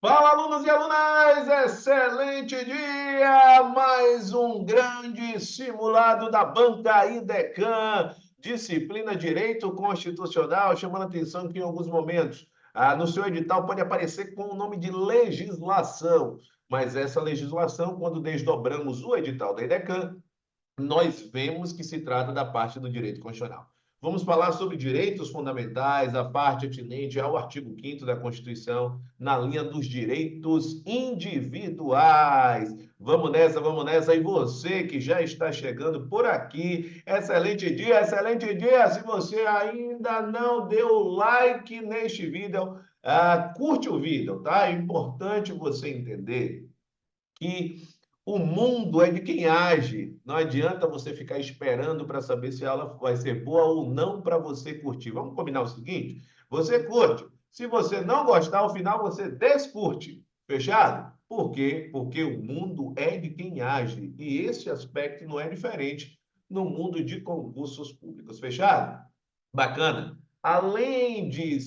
Fala, alunos e alunas! Excelente dia! Mais um grande simulado da banca IDECAM, disciplina Direito Constitucional, chamando a atenção que em alguns momentos no seu edital pode aparecer com o nome de legislação, mas essa legislação, quando desdobramos o edital da IDECAM, nós vemos que se trata da parte do direito constitucional. Vamos falar sobre direitos fundamentais, a parte atinente ao artigo 5º da Constituição, na linha dos direitos individuais. Vamos nessa, vamos nessa. E você que já está chegando por aqui, excelente dia, excelente dia. Se você ainda não deu like neste vídeo, curte o vídeo, tá? É importante você entender que o mundo é de quem age. Não adianta você ficar esperando para saber se a aula vai ser boa ou não para você curtir. Vamos combinar o seguinte? Você curte. Se você não gostar, ao final você descurte. Fechado? Por quê? Porque o mundo é de quem age. E esse aspecto não é diferente no mundo de concursos públicos. Fechado? Bacana. Além de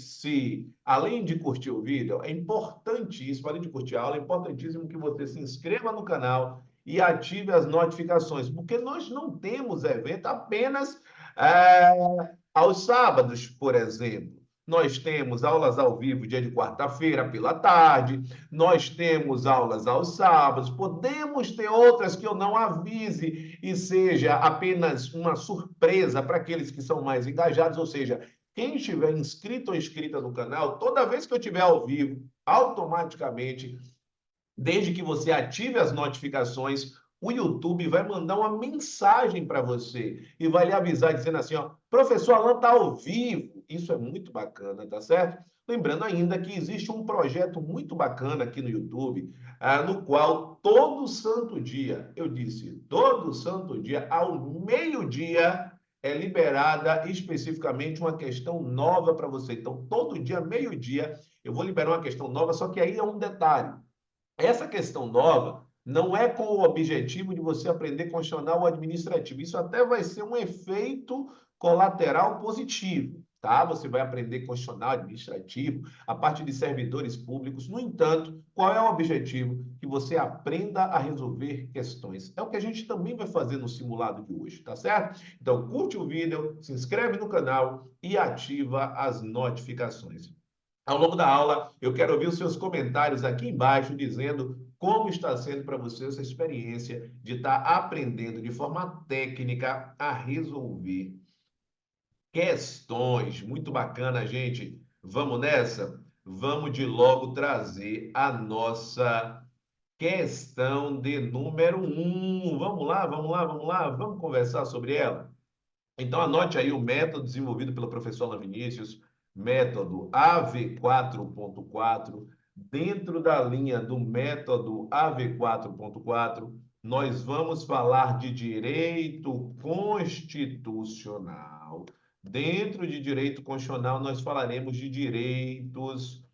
curtir o vídeo, é importantíssimo, além de curtir a aula, é importantíssimo que você se inscreva no canal e ative as notificações, porque nós não temos evento apenas aos sábados, por exemplo. Nós temos aulas ao vivo dia de quarta-feira pela tarde, nós temos aulas aos sábados, podemos ter outras que eu não avise e seja apenas uma surpresa para aqueles que são mais engajados, ou seja, quem estiver inscrito ou inscrita no canal, toda vez que eu estiver ao vivo, automaticamente, desde que você ative as notificações, o YouTube vai mandar uma mensagem para você e vai lhe avisar dizendo assim, ó, professor Alan está ao vivo. Isso é muito bacana, tá certo? Lembrando ainda que existe um projeto muito bacana aqui no YouTube, no qual todo santo dia, eu disse, todo santo dia, ao meio-dia, é liberada especificamente uma questão nova para você. Então, todo dia, meio-dia, eu vou liberar uma questão nova, só que aí é um detalhe. Essa questão nova não é com o objetivo de você aprender constitucional ou administrativo. Isso até vai ser um efeito colateral positivo, tá? Você vai aprender constitucional, administrativo, a parte de servidores públicos. No entanto, qual é o objetivo? Que você aprenda a resolver questões. É o que a gente também vai fazer no simulado de hoje, tá certo? Então, curte o vídeo, se inscreve no canal e ativa as notificações. Ao longo da aula, eu quero ouvir os seus comentários aqui embaixo dizendo como está sendo para você essa experiência de estar aprendendo de forma técnica a resolver questões. Muito bacana, gente. Vamos nessa? Vamos de logo trazer a nossa questão de número 1. Vamos lá, vamos lá, vamos lá, vamos conversar sobre ela. Então, anote aí o método desenvolvido pelo professor Alan Vinícius, método AV4.4. Dentro da linha do método AV4.4, nós vamos falar de direito constitucional. Dentro de direito constitucional, nós falaremos de direitos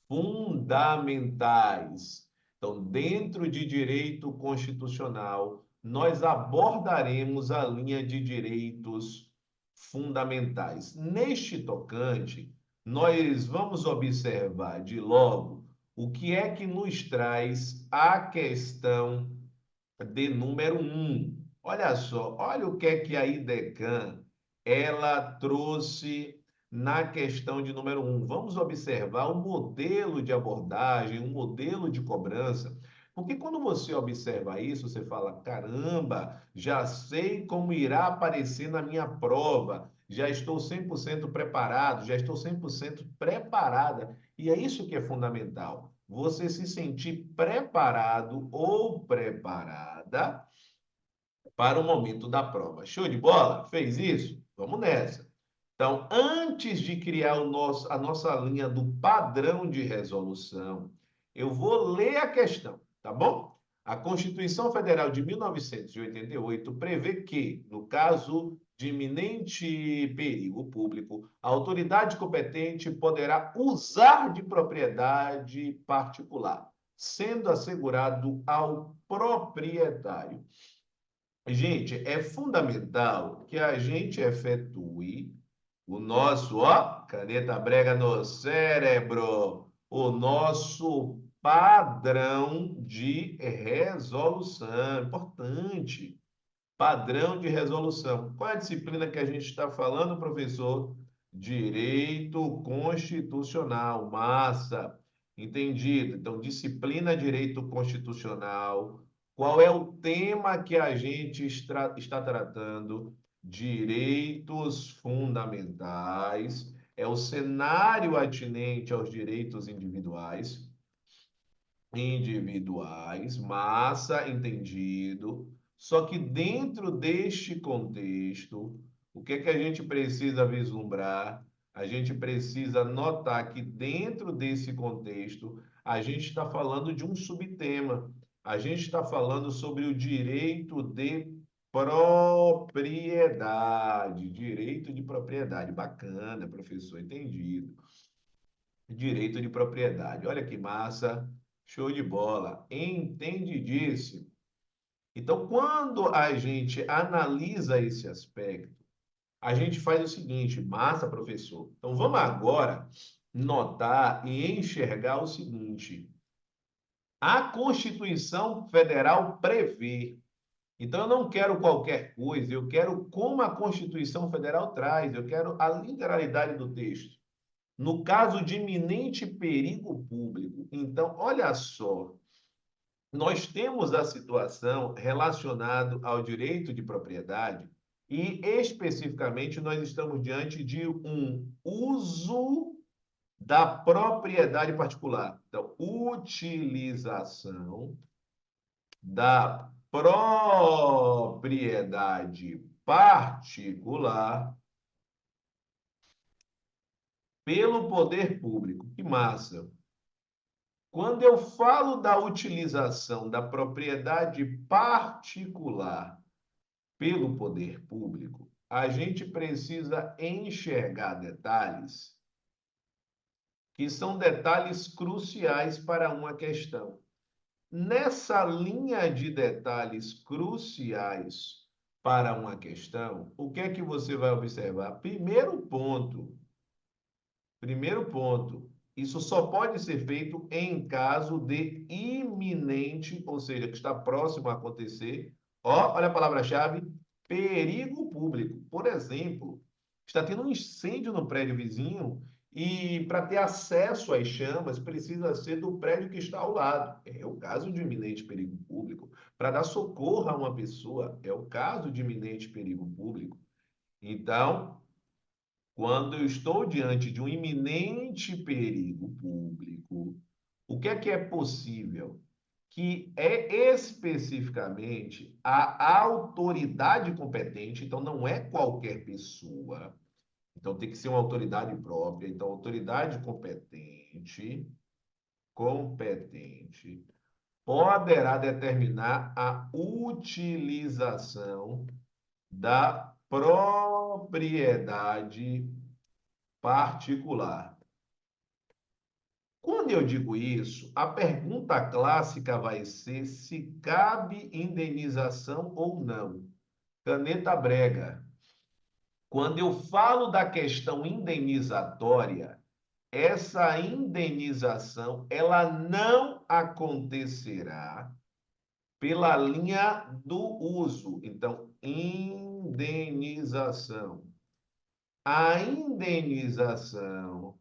fundamentais. Então, dentro de direito constitucional, nós abordaremos a linha de direitos fundamentais. Neste tocante, nós vamos observar de logo o que é que nos traz a questão de número 1. Olha só, olha o que é que a IDECAM ela trouxe na questão de número 1. Vamos observar o modelo de abordagem, o modelo de cobrança, porque quando você observa isso, você fala, caramba, já sei como irá aparecer na minha prova, já estou 100% preparado, já estou 100% preparada. E é isso que é fundamental, você se sentir preparado ou preparada para o momento da prova. Show de bola? Fez isso? Vamos nessa. Então, antes de criar a nossa linha do padrão de resolução, eu vou ler a questão, tá bom? A Constituição Federal de 1988 prevê que, no caso de iminente perigo público, a autoridade competente poderá usar de propriedade particular, sendo assegurado ao proprietário. Gente, é fundamental que a gente efetue o nosso, ó, caneta brega no cérebro, o nosso padrão de resolução. Importante. Padrão de resolução. Qual é a disciplina que a gente está falando, professor? Direito constitucional. Massa. Entendido. Então, disciplina direito constitucional. Qual é o tema que a gente está tratando? Direitos fundamentais. É o cenário atinente aos direitos individuais. Individuais, massa, entendido. Só que dentro deste contexto, o que é que a gente precisa vislumbrar? A gente precisa notar que dentro desse contexto, a gente está falando de um subtema. A gente está falando sobre o direito de propriedade. Direito de propriedade. Bacana, professor, entendido. Direito de propriedade. Olha que massa, show de bola. Entendidíssimo. Então, quando a gente analisa esse aspecto, a gente faz o seguinte, massa, professor. Então, vamos agora notar e enxergar o seguinte: a Constituição Federal prevê. Então, eu não quero qualquer coisa, eu quero como a Constituição Federal traz, eu quero a literalidade do texto. No caso de iminente perigo público. Então, olha só, nós temos a situação relacionada ao direito de propriedade e, especificamente, nós estamos diante de um uso da propriedade particular. Então, utilização da propriedade particular pelo poder público. Que massa! Quando eu falo da utilização da propriedade particular pelo poder público, a gente precisa enxergar detalhes que são detalhes cruciais para uma questão. Nessa linha de detalhes cruciais para uma questão, o que é que você vai observar? Primeiro ponto, isso só pode ser feito em caso de iminente, ou seja, que está próximo a acontecer. Ó, olha a palavra-chave, perigo público. Por exemplo, está tendo um incêndio no prédio vizinho e para ter acesso às chamas precisa ser do prédio que está ao lado. É o caso de iminente perigo público. Para dar socorro a uma pessoa, é o caso de iminente perigo público. Então, quando eu estou diante de um iminente perigo público, o que é possível? Que é especificamente a autoridade competente, então não é qualquer pessoa, então tem que ser uma autoridade própria, então autoridade competente poderá determinar a utilização da propriedade particular. Quando eu digo isso, a pergunta clássica vai ser se cabe indenização ou não. Caneta brega. Quando eu falo da questão indenizatória, essa indenização ela não acontecerá pela linha do uso. Então, indenização. A indenização.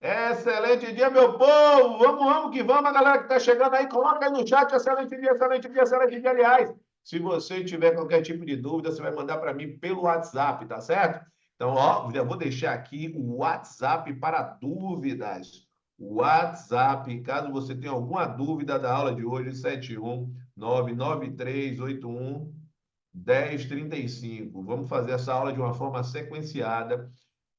Excelente dia, meu povo! Vamos que vamos, a galera que está chegando aí, coloca aí no chat, excelente dia, excelente dia, excelente dia. Aliás, se você tiver qualquer tipo de dúvida, você vai mandar para mim pelo WhatsApp, tá certo? Então, ó, já vou deixar aqui o WhatsApp para dúvidas. O WhatsApp, caso você tenha alguma dúvida da aula de hoje, 71993811035. Vamos fazer essa aula de uma forma sequenciada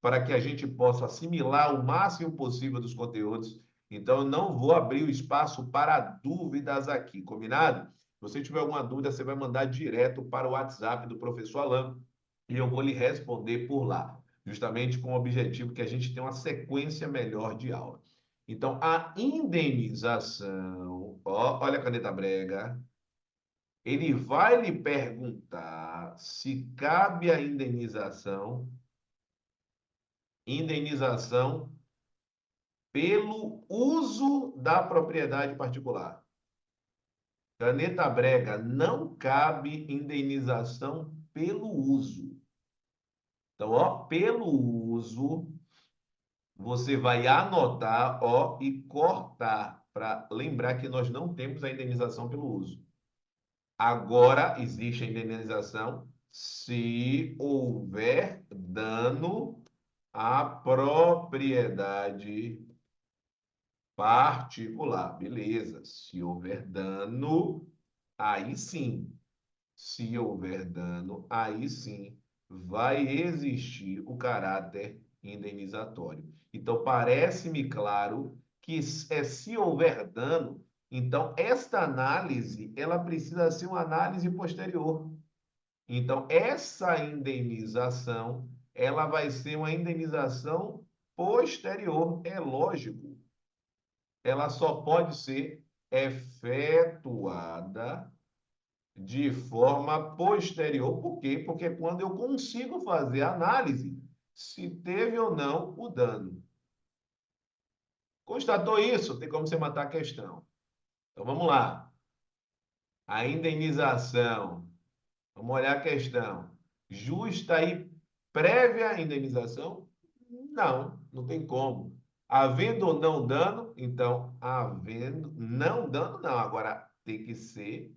para que a gente possa assimilar o máximo possível dos conteúdos. Então, eu não vou abrir o espaço para dúvidas aqui, combinado? Se você tiver alguma dúvida, você vai mandar direto para o WhatsApp do professor Alan e eu vou lhe responder por lá, justamente com o objetivo que a gente tenha uma sequência melhor de aula. Então, a indenização, ó, olha a caneta brega, ele vai lhe perguntar se cabe a indenização pelo uso da propriedade particular. Caneta Brega, não cabe indenização pelo uso. Então, ó, pelo uso, você vai anotar, ó, e cortar, para lembrar que nós não temos a indenização pelo uso. Agora, existe a indenização se houver dano à propriedade particular. Beleza. Se houver dano, aí sim. Se houver dano, aí sim vai existir o caráter indenizatório. Então, parece-me claro que se houver dano, então esta análise ela precisa ser uma análise posterior. Então, essa indenização ela vai ser uma indenização posterior, é lógico. Ela só pode ser efetuada de forma posterior. Por quê? Porque quando eu consigo fazer a análise se teve ou não o dano. Constatou isso? Tem como você matar a questão. Então vamos lá. A indenização. Vamos olhar a questão. Justa e prévia indenização? Não, não tem como. Havendo ou não dano, então, havendo, não dano, não. Agora, tem que ser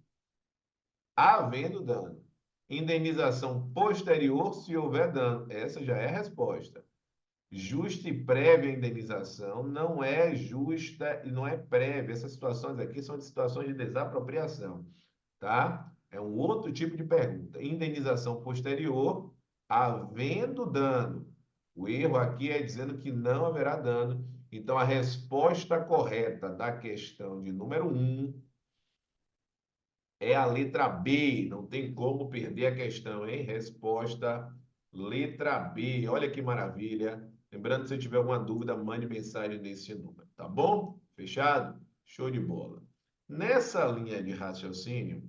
havendo dano. Indenização posterior se houver dano. Essa já é a resposta. Justa e prévia indenização não é justa e não é prévia. Essas situações aqui são de situações de desapropriação, tá? É um outro tipo de pergunta. Indenização posterior, havendo dano. O erro aqui é dizendo que não haverá dano. Então, a resposta correta da questão de número 1 é a letra B. Não tem como perder a questão, hein? Resposta, letra B. Olha que maravilha. Lembrando, se tiver alguma dúvida, mande mensagem nesse número, tá bom? Fechado? Show de bola. Nessa linha de raciocínio,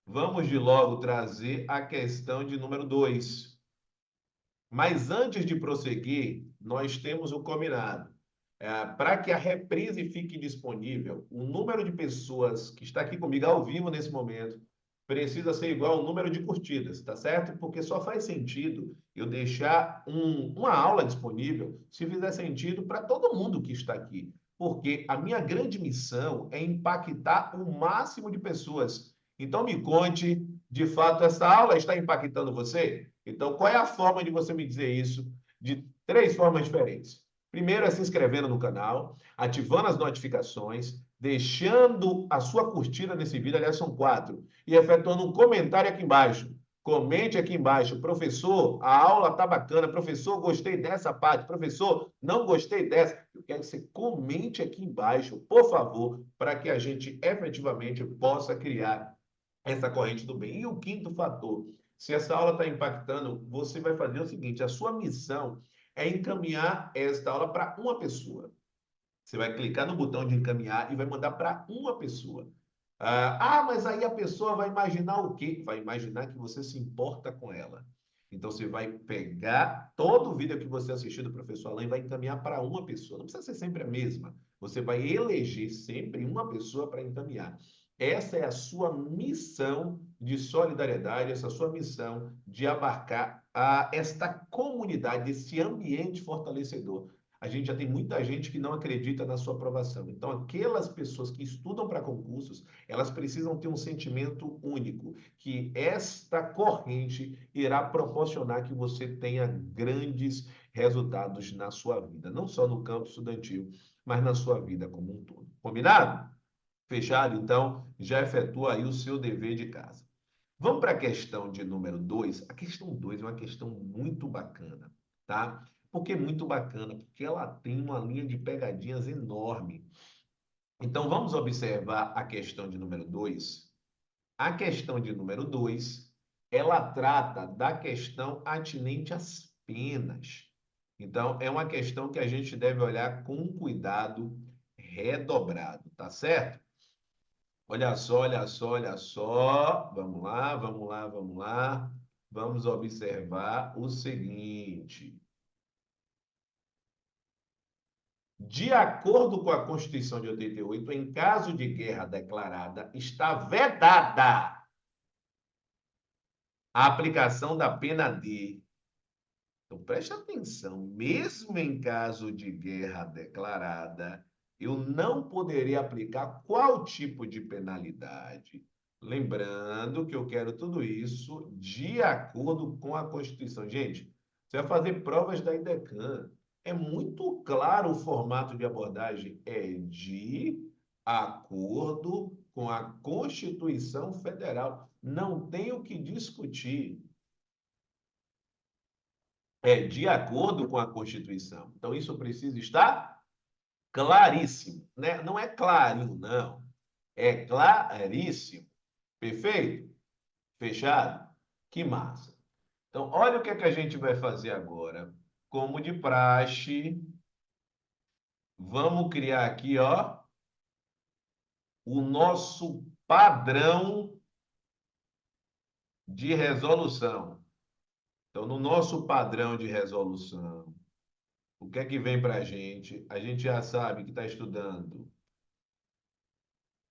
vamos de logo trazer a questão de número 2. Mas antes de prosseguir, nós temos o combinado. Para que a reprise fique disponível, o número de pessoas que está aqui comigo ao vivo nesse momento precisa ser igual ao número de curtidas, tá certo? Porque só faz sentido eu deixar uma aula disponível se fizer sentido para todo mundo que está aqui. Porque a minha grande missão é impactar o máximo de pessoas. Então, me conte, de fato, essa aula está impactando você? Então, qual é a forma de você me dizer isso? De 3 formas diferentes. Primeiro é se inscrevendo no canal, ativando as notificações, deixando a sua curtida nesse vídeo, aliás, são 4, e efetuando um comentário aqui embaixo. Comente aqui embaixo, professor, a aula tá bacana, professor, gostei dessa parte, professor, não gostei dessa. Eu quero que você comente aqui embaixo, por favor, para que a gente efetivamente possa criar essa corrente do bem. E o quinto fator, se essa aula está impactando, você vai fazer o seguinte, a sua missão é encaminhar esta aula para uma pessoa. Você vai clicar no botão de encaminhar e vai mandar para uma pessoa. Mas aí a pessoa vai imaginar o quê? Vai imaginar que você se importa com ela. Então, você vai pegar todo o vídeo que você assistiu do professor Alain e vai encaminhar para uma pessoa. Não precisa ser sempre a mesma. Você vai eleger sempre uma pessoa para encaminhar. Essa é a sua missão de solidariedade, essa sua missão de abarcar esta comunidade, esse ambiente fortalecedor. A gente já tem muita gente que não acredita na sua aprovação. Então, aquelas pessoas que estudam para concursos, elas precisam ter um sentimento único, que esta corrente irá proporcionar que você tenha grandes resultados na sua vida, não só no campo estudantil, mas na sua vida como um todo. Combinado? Fechado? Então, já efetua aí o seu dever de casa. Vamos para a questão de número 2. A questão 2 é uma questão muito bacana, tá? Por que muito bacana? Porque ela tem uma linha de pegadinhas enorme. Então, vamos observar a questão de número 2. A questão de número 2, ela trata da questão atinente às penas. Então, é uma questão que a gente deve olhar com um cuidado redobrado, tá certo? Olha só, olha só, olha só. Vamos lá, vamos lá, vamos lá. Vamos observar o seguinte. De acordo com a Constituição de 88, em caso de guerra declarada, está vedada a aplicação da pena de. Então, preste atenção, mesmo em caso de guerra declarada, eu não poderia aplicar qual tipo de penalidade. Lembrando que eu quero tudo isso de acordo com a Constituição. Gente, você vai fazer provas da IDECAN. É muito claro o formato de abordagem. É de acordo com a Constituição Federal. Não tem o que discutir. É de acordo com a Constituição. Então, isso precisa estar claríssimo, né? Não é clarinho, não. É claríssimo. Perfeito? Fechado? Que massa. Então, olha o que é que a gente vai fazer agora. Como de praxe, vamos criar aqui, ó, o nosso padrão de resolução. Então, no nosso padrão de resolução, o que é que vem para a gente? A gente já sabe que está estudando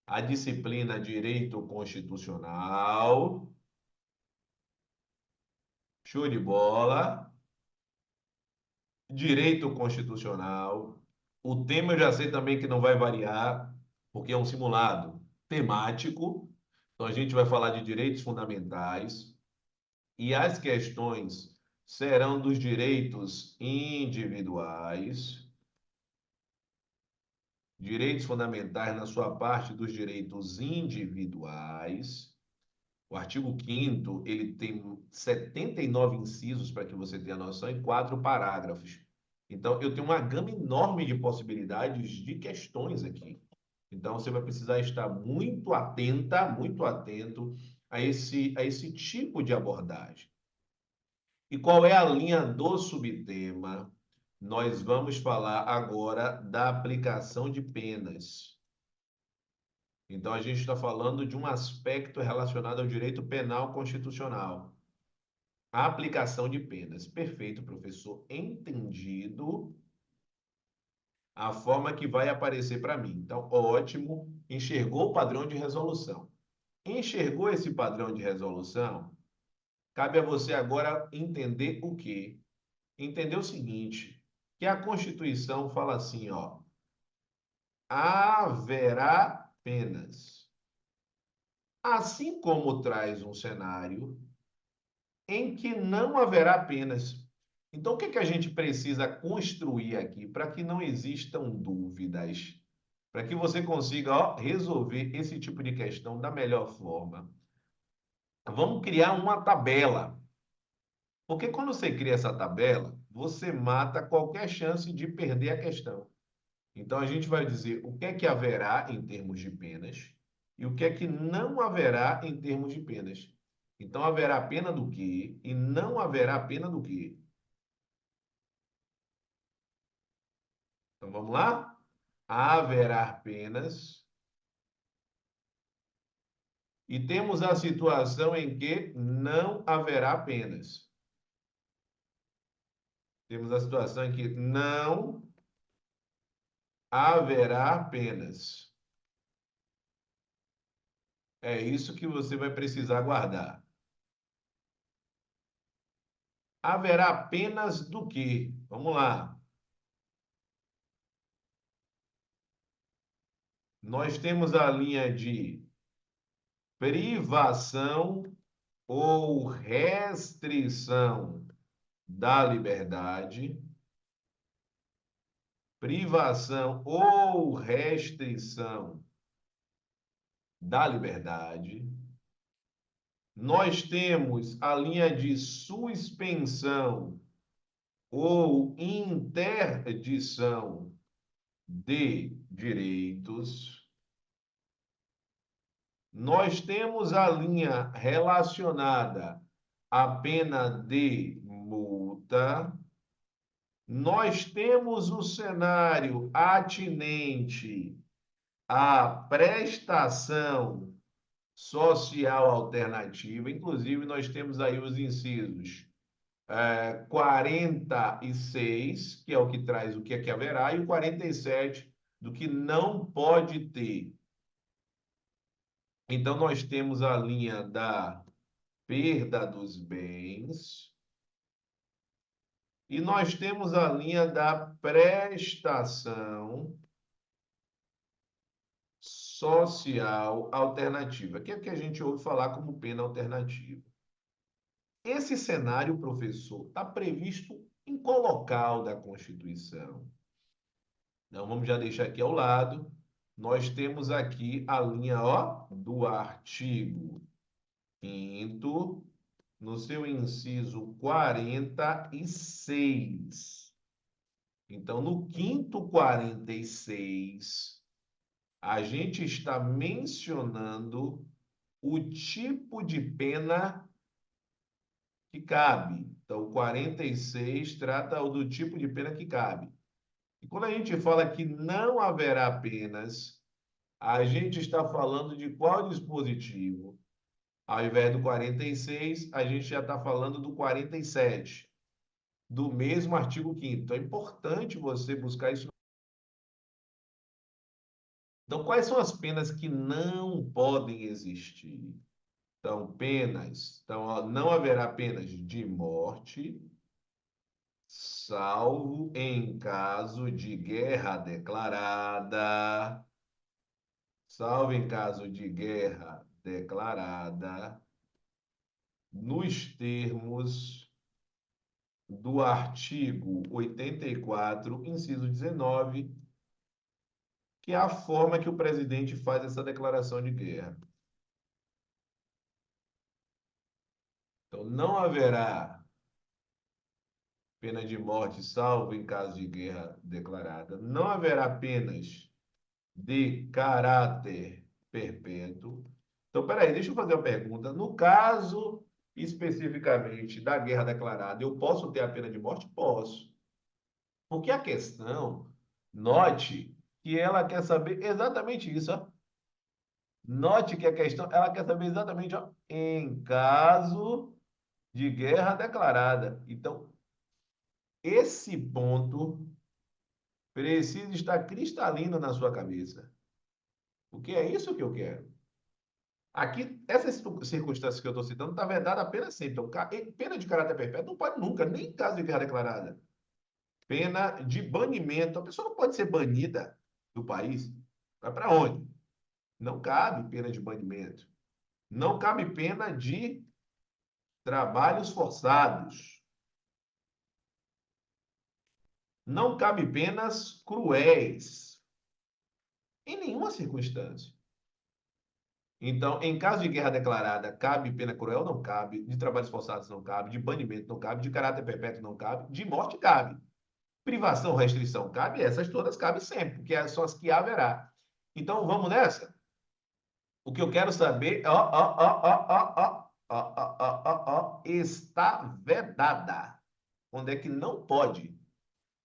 a disciplina Direito Constitucional. Show de bola. Direito Constitucional. O tema eu já sei também que não vai variar, porque é um simulado temático. Então a gente vai falar de direitos fundamentais e as questões serão dos direitos individuais, direitos fundamentais na sua parte dos direitos individuais. O artigo 5º, ele tem 79 incisos, para que você tenha noção, e 4 parágrafos. Então, eu tenho uma gama enorme de possibilidades de questões aqui. Então, você vai precisar estar muito atenta, muito atento a esse tipo de abordagem. E qual é a linha do subtema? Nós vamos falar agora da aplicação de penas. Então, a gente está falando de um aspecto relacionado ao direito penal constitucional. A aplicação de penas. Perfeito, professor. Entendido a forma que vai aparecer para mim. Então, ótimo. Enxergou o padrão de resolução. Enxergou esse padrão de resolução? Cabe a você agora entender o quê? Entender o seguinte, que a Constituição fala assim, ó, haverá penas. Assim como traz um cenário em que não haverá penas. Então, o que é que a gente precisa construir aqui para que não existam dúvidas? Para que você consiga, ó, resolver esse tipo de questão da melhor forma. Vamos criar uma tabela. Porque quando você cria essa tabela, você mata qualquer chance de perder a questão. Então, a gente vai dizer o que é que haverá em termos de penas e o que é que não haverá em termos de penas. Então, haverá pena do quê e não haverá pena do quê? Então, vamos lá? Haverá penas e temos a situação em que não haverá penas. Temos a situação em que não haverá penas. É isso que você vai precisar guardar. Haverá penas do quê? Vamos lá. Nós temos a linha de privação ou restrição da liberdade, privação ou restrição da liberdade. Nós temos a linha de suspensão ou interdição de direitos. Nós temos a linha relacionada à pena de multa. Nós temos o cenário atinente à prestação social alternativa. Inclusive, nós temos aí os incisos 46, que é o que traz o que é que haverá, e o 47 do que não pode ter. Então, nós temos a linha da perda dos bens e nós temos a linha da prestação social alternativa, que é o que a gente ouve falar como pena alternativa. Esse cenário, professor, está previsto em qual local da Constituição? Então, vamos já deixar aqui ao lado. Nós temos aqui a linha ó, do artigo 5º, no seu inciso 46. Então, no 5º 46, a gente está mencionando o tipo de pena que cabe. Então, o 46 trata do tipo de pena que cabe. E quando a gente fala que não haverá penas, a gente está falando de qual dispositivo? Ao invés do 46, a gente já está falando do 47, do mesmo artigo 5º. Então, é importante você buscar isso. Então, quais são as penas que não podem existir? Então, penas. Então, ó, não haverá penas de morte, salvo em caso de guerra declarada. Salvo em caso de guerra declarada, nos termos do artigo 84, inciso 19, que é a forma que o presidente faz essa declaração de guerra. Então, não haverá pena de morte, salvo em caso de guerra declarada. Não haverá penas de caráter perpétuo. Então, peraí, deixa eu fazer uma pergunta. No caso especificamente da guerra declarada, eu posso ter a pena de morte? Posso. Porque a questão, note que ela quer saber exatamente isso, ó. Note que a questão, ela quer saber exatamente, ó, em caso de guerra declarada. Então, esse ponto precisa estar cristalino na sua cabeça. Porque é isso que eu quero. Aqui, essas circunstâncias que eu estou citando está vedada apenas sempre. Então, pena de caráter perpétuo não pode nunca, nem em caso de guerra declarada. Pena de banimento. A pessoa não pode ser banida do país. Vai para onde? Não cabe pena de banimento. Não cabe pena de trabalhos forçados. Não cabe penas cruéis. Em nenhuma circunstância. Então, em caso de guerra declarada, cabe pena cruel? Não cabe. De trabalhos forçados? Não cabe. De banimento? Não cabe. De caráter perpétuo? Não cabe. De morte? Cabe. Privação, restrição? Cabe. Essas todas cabem sempre, porque são as que haverá. Então, vamos nessa? O que eu quero saber, está vedada. Onde é que não pode?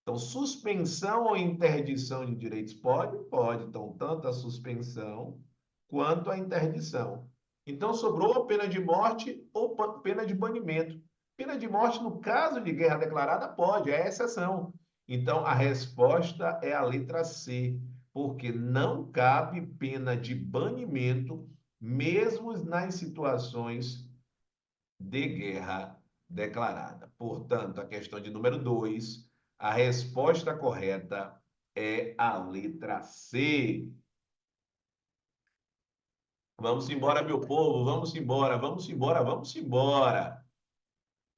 Então, suspensão ou interdição de direitos pode? Pode. Então, tanto a suspensão quanto a interdição. Então, sobrou a pena de morte ou pena de banimento. Pena de morte, no caso de guerra declarada, pode, é exceção. Então, a resposta é a letra C, porque não cabe pena de banimento, mesmo nas situações de guerra declarada. Portanto, a questão de número 2, a resposta correta é a letra C. Vamos embora, meu povo, vamos embora, vamos embora, vamos embora.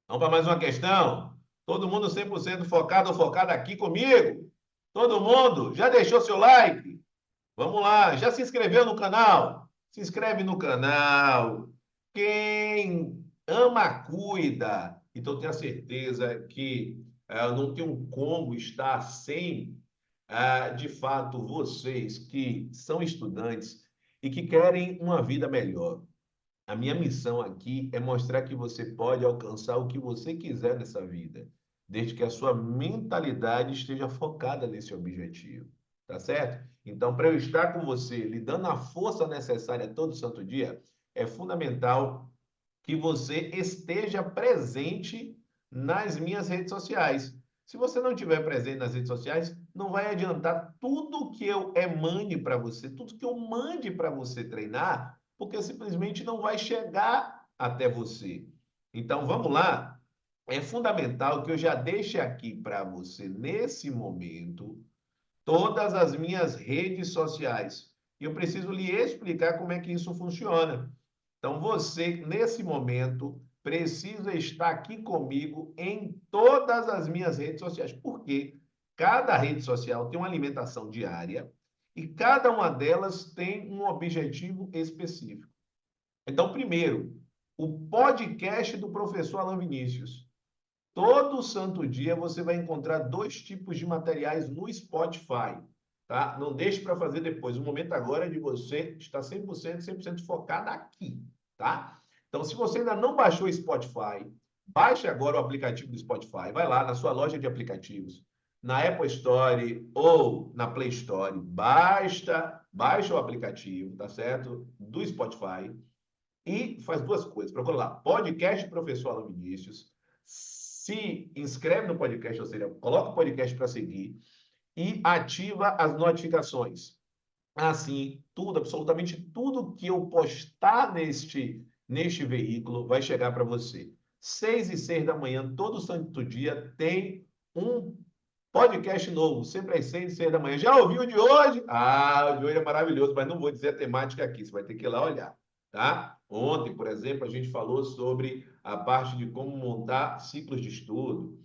Vamos para mais uma questão? Todo mundo 100% focado ou focada aqui comigo? Todo mundo? Já deixou seu like? Vamos lá, já se inscreveu no canal? Se inscreve no canal. Quem ama, cuida. Então, tenha certeza que não tem como estar sem, de fato, vocês que são estudantes e que querem uma vida melhor. A minha missão aqui é mostrar que você pode alcançar o que você quiser nessa vida, desde que a sua mentalidade esteja focada nesse objetivo, tá certo? Então, para eu estar com você, lhe dando a força necessária todo santo dia, é fundamental que você esteja presente nas minhas redes sociais. Se você não estiver presente nas redes sociais, não vai adiantar tudo que eu emane para você, tudo que eu mande para você treinar, porque simplesmente não vai chegar até você. Então, vamos lá. É fundamental que eu já deixe aqui para você, nesse momento, todas as minhas redes sociais. E eu preciso lhe explicar como é que isso funciona. Então, você, nesse momento, precisa estar aqui comigo em todas as minhas redes sociais, porque cada rede social tem uma alimentação diária e cada uma delas tem um objetivo específico. Então, primeiro, o podcast do professor Alan Vinícius. Todo santo dia você vai encontrar dois tipos de materiais no Spotify, tá? Não deixe para fazer depois. O momento agora é de você estar 100% focado aqui, tá? Então, se você ainda não baixou o Spotify, baixe agora o aplicativo do Spotify. Vai lá na sua loja de aplicativos, na Apple Store ou na Play Store, baixa o aplicativo, tá certo? Do Spotify e faz duas coisas. Procura lá, podcast Professor Alan Vinícius, se inscreve no podcast, ou seja, coloca o podcast para seguir e ativa as notificações. Assim, tudo, absolutamente tudo que eu postar neste veículo vai chegar para você. 6h06 da manhã, todo santo dia, tem um podcast novo, sempre às 6h06 da manhã. Já ouviu o de hoje? Ah, o de hoje é maravilhoso, mas não vou dizer a temática aqui, você vai ter que ir lá olhar, tá? Ontem, por exemplo, a gente falou sobre a parte de como montar ciclos de estudo.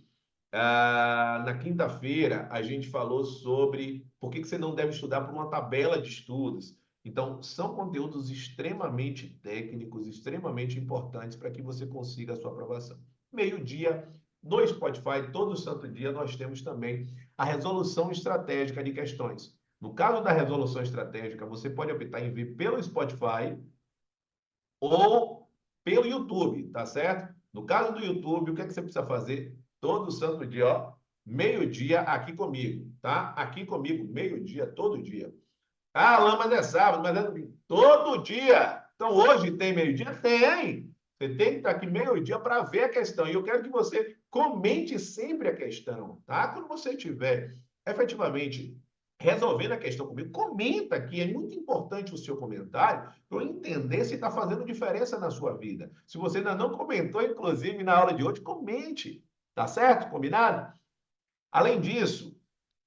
Na quinta-feira, a gente falou sobre por que você não deve estudar por uma tabela de estudos. Então, são conteúdos extremamente técnicos, extremamente importantes para que você consiga a sua aprovação. Meio-dia, no Spotify, todo santo dia, nós temos também a resolução estratégica de questões. No caso da resolução estratégica, você pode optar em vir pelo Spotify ou pelo YouTube, tá certo? No caso do YouTube, o que é que você precisa fazer? Todo santo dia, ó, meio-dia aqui comigo, tá? Aqui comigo, meio-dia, todo dia. Ah, Alain, mas é sábado, mas é domingo. Todo dia. Então, hoje tem meio-dia? Tem. Você tem que estar aqui meio-dia para ver a questão. E eu quero que você comente sempre a questão, tá? Quando você estiver efetivamente resolvendo a questão comigo, comenta aqui. É muito importante o seu comentário para eu entender se está fazendo diferença na sua vida. Se você ainda não comentou, inclusive, na aula de hoje, comente. Tá certo? Combinado? Além disso,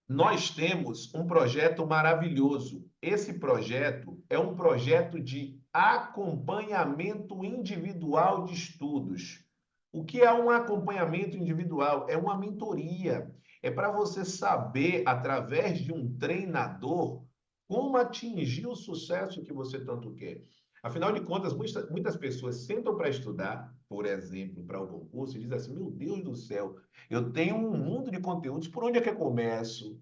nós temos um projeto maravilhoso. Esse projeto é um projeto de acompanhamento individual de estudos. O que é um acompanhamento individual? É uma mentoria. É para você saber, através de um treinador, como atingir o sucesso que você tanto quer. Afinal de contas, muitas pessoas sentam para estudar, por exemplo, para o concurso, e dizem assim: meu Deus do céu, eu tenho um mundo de conteúdos, por onde é que eu começo?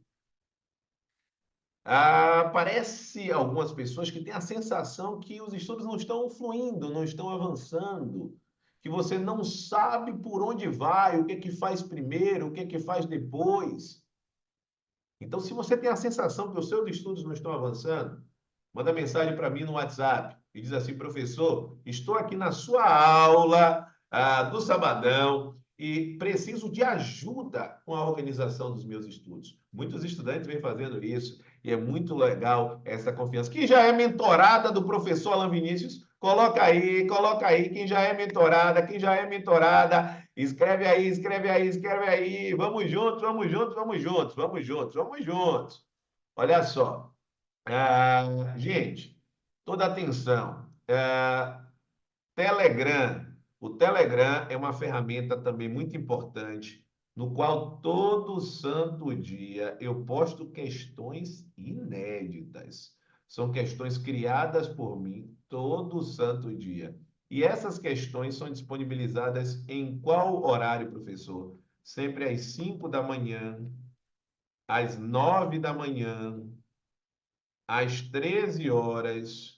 Parece algumas pessoas que têm a sensação que os estudos não estão fluindo, não estão avançando, que você não sabe por onde vai, o que é que faz primeiro, o que é que faz depois. Então, se você tem a sensação que os seus estudos não estão avançando, manda mensagem para mim no WhatsApp e diz assim: professor, estou aqui na sua aula do sabadão e preciso de ajuda com a organização dos meus estudos. Muitos estudantes vêm fazendo isso e é muito legal essa confiança. Quem já é mentorada do professor Alan Vinícius, coloca aí. Quem já é mentorada, quem já é mentorada, escreve aí, escreve aí, escreve aí. Vamos juntos, vamos juntos, vamos juntos, vamos juntos, vamos juntos. Olha só. Gente, toda atenção. Telegram. O Telegram é uma ferramenta também muito importante, no qual todo santo dia eu posto questões inéditas. São questões criadas por mim todo santo dia. E essas questões são disponibilizadas em qual horário, professor? Sempre às 5 da manhã, às 9 da manhã, às 13 horas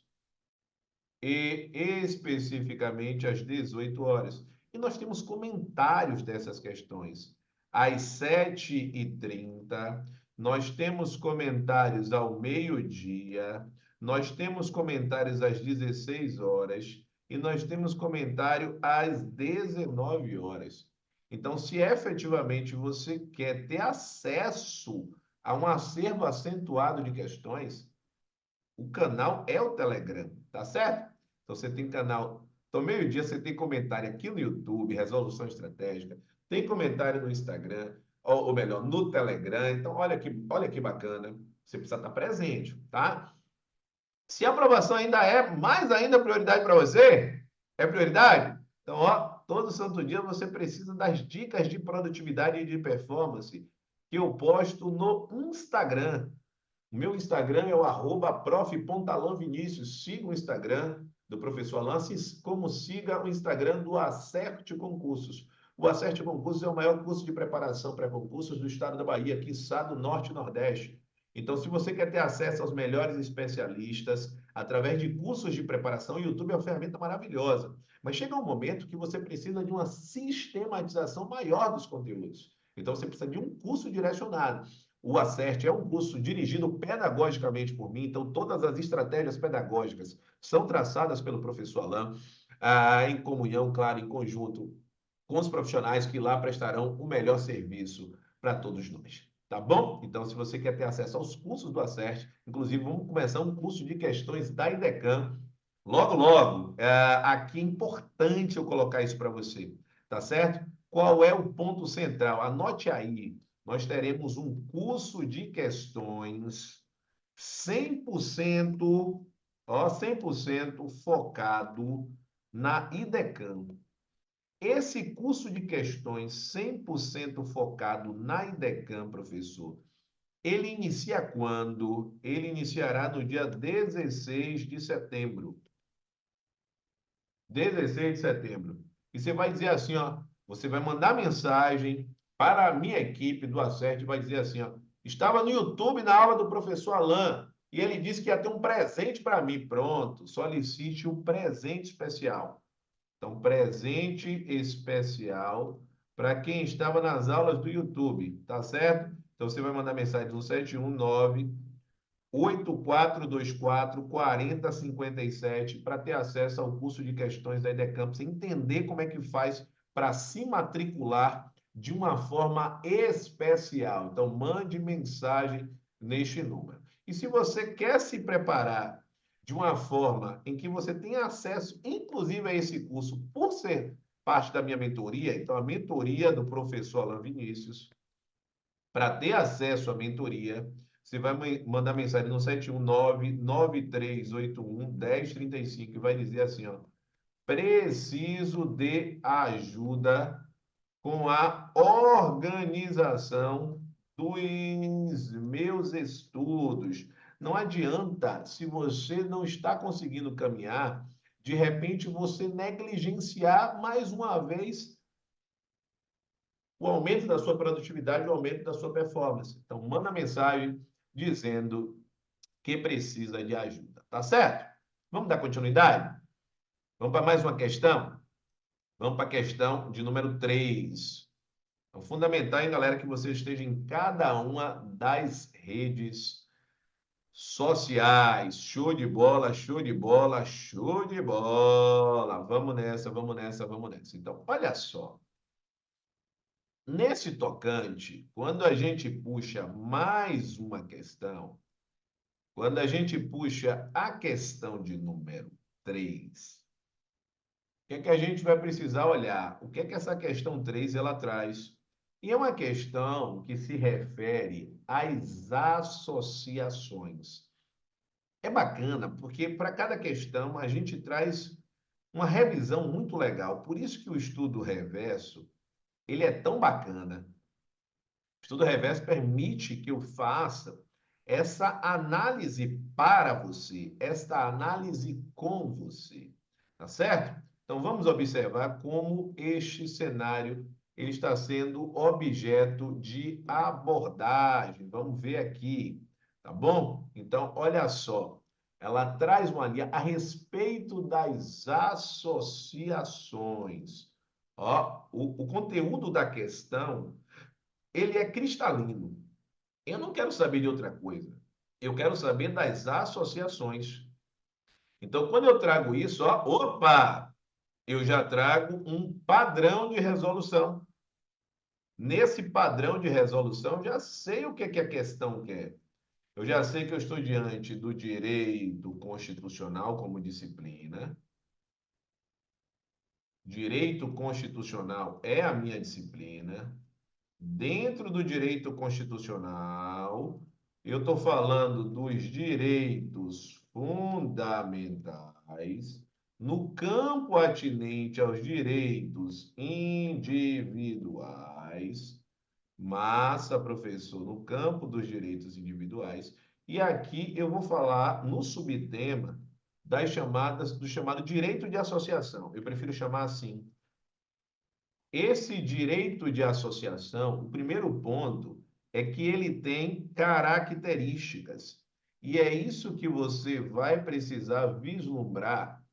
e especificamente às 18 horas. E nós temos comentários dessas questões. Às 7h30, nós temos comentários ao meio-dia, nós temos comentários às 16 horas e nós temos comentário às 19 horas. Então, se efetivamente você quer ter acesso a um acervo acentuado de questões, o canal é o Telegram, tá certo? Então, você tem canal. Então, meio-dia você tem comentário aqui no YouTube, Resolução Estratégica, tem comentário no Instagram, ou melhor, no Telegram. Então, olha que bacana. Você precisa estar presente, tá? Se a aprovação ainda é mais ainda prioridade para você, é prioridade? Então, ó, todo santo dia você precisa das dicas de produtividade e de performance que eu posto no Instagram. O meu Instagram é o @prof.alanvinicius. Siga o Instagram do professor Alan, assim como siga o Instagram do Acerte Concursos. O Acerte Concursos é o maior curso de preparação para concursos do estado da Bahia, quiçá do Norte e Nordeste. Então, se você quer ter acesso aos melhores especialistas, através de cursos de preparação, o YouTube é uma ferramenta maravilhosa. Mas chega um momento que você precisa de uma sistematização maior dos conteúdos. Então, você precisa de um curso direcionado. O Acerte é um curso dirigido pedagogicamente por mim, então todas as estratégias pedagógicas são traçadas pelo professor Alain, em comunhão, claro, em conjunto com os profissionais que lá prestarão o melhor serviço para todos nós. Tá bom? Então, se você quer ter acesso aos cursos do Acerte, inclusive vamos começar um curso de questões da IDECAM logo, logo. Aqui é importante eu colocar isso para você, tá certo? Qual é o ponto central? Anote aí. Nós teremos um curso de questões 100%, ó, 100% focado na IDECAM. Esse curso de questões 100% focado na IDECAM, professor, ele inicia quando? Ele iniciará no dia 16 de setembro. 16 de setembro. E você vai dizer assim, ó, você vai mandar mensagem para a minha equipe do Acerte, vai dizer assim, ó, estava no YouTube na aula do professor Alain e ele disse que ia ter um presente para mim. Pronto, solicite um presente especial. Então, presente especial para quem estava nas aulas do YouTube, tá certo? Então, você vai mandar mensagem no 719 8424 4057 para ter acesso ao curso de questões da IDECAMP, entender como é que faz para se matricular de uma forma especial. Então, mande mensagem neste número. E se você quer se preparar de uma forma em que você tenha acesso, inclusive, a esse curso, por ser parte da minha mentoria, então a mentoria do professor Alan Vinícius, para ter acesso à mentoria, você vai mandar mensagem no 719-9381-1035 e vai dizer assim, ó, preciso de ajuda com a organização dos meus estudos. Não adianta, se você não está conseguindo caminhar, de repente você negligenciar mais uma vez o aumento da sua produtividade, o aumento da sua performance. Então, manda mensagem dizendo que precisa de ajuda, tá certo? Vamos dar continuidade? Vamos para mais uma questão? Vamos para a questão de número 3. É fundamental, hein, galera, que você esteja em cada uma das redes sociais. Show de bola, show de bola, show de bola. Vamos nessa, vamos nessa, vamos nessa. Então, olha só. Nesse tocante, quando a gente puxa mais uma questão, quando a gente puxa a questão de número 3, o que é que a gente vai precisar olhar? O que é que essa questão 3 ela traz? E é uma questão que se refere às associações. É bacana, porque para cada questão a gente traz uma revisão muito legal. Por isso que o estudo reverso, ele é tão bacana. O estudo reverso permite que eu faça essa análise para você, esta análise com você, tá certo? Então vamos observar como este cenário ele está sendo objeto de abordagem. Vamos ver aqui, tá bom? Então olha só, ela traz uma linha a respeito das associações. Ó, o conteúdo da questão ele é cristalino. Eu não quero saber de outra coisa. Eu quero saber das associações. Então, quando eu trago isso, ó, opa, eu já trago um padrão de resolução. Nesse padrão de resolução, eu já sei o que a questão quer. Eu já sei que eu estou diante do direito constitucional como disciplina. Direito constitucional é a minha disciplina. Dentro do direito constitucional, eu estou falando dos direitos fundamentais no campo atinente aos direitos individuais. Massa, professor, no campo dos direitos individuais. E aqui eu vou falar no subtema das chamadas, do chamado direito de associação. Eu prefiro chamar assim. Esse direito de associação, o primeiro ponto é que ele tem características. E é isso que você vai precisar vislumbrar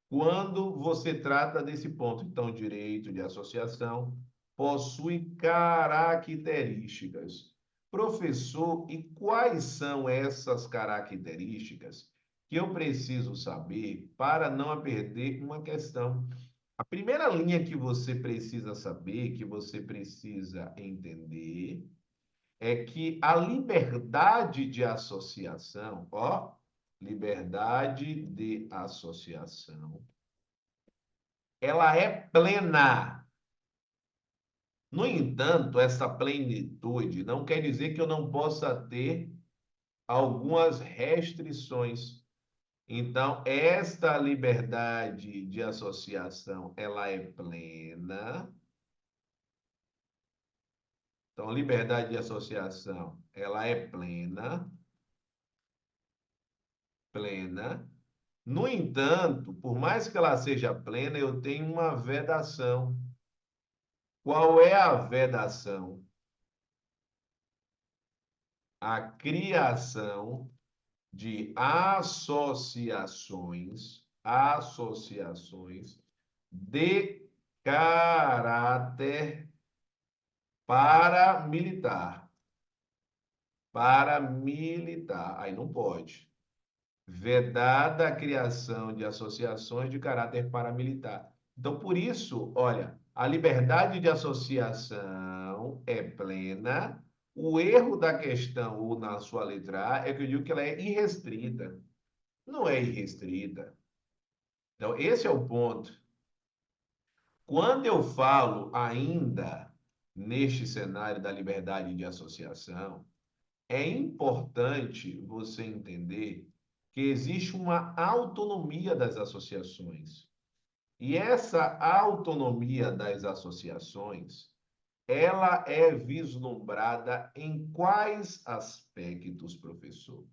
quando você trata desse ponto. Então, direito de associação possui características. Professor, e quais são essas características que eu preciso saber para não perder uma questão? A primeira linha que você precisa saber, que você precisa entender, é que a liberdade de associação, ó, liberdade de associação, ela é plena. No entanto, essa plenitude não quer dizer que eu não possa ter algumas restrições. Então, esta liberdade de associação, ela é plena. Então, liberdade de associação, ela é plena, plena. No entanto, por mais que ela seja plena, eu tenho uma vedação. Qual é a vedação? A criação de associações de caráter paramilitar. Paramilitar. Aí não pode. Vedada a criação de associações de caráter paramilitar. Então, por isso, olha, a liberdade de associação é plena. O erro da questão, ou na sua letra A, é que eu digo que ela é irrestrita. Não é irrestrita. Então, esse é o ponto. Quando eu falo ainda neste cenário da liberdade de associação, é importante você entender que existe uma autonomia das associações. E essa autonomia das associações, ela é vislumbrada em quais aspectos, professor?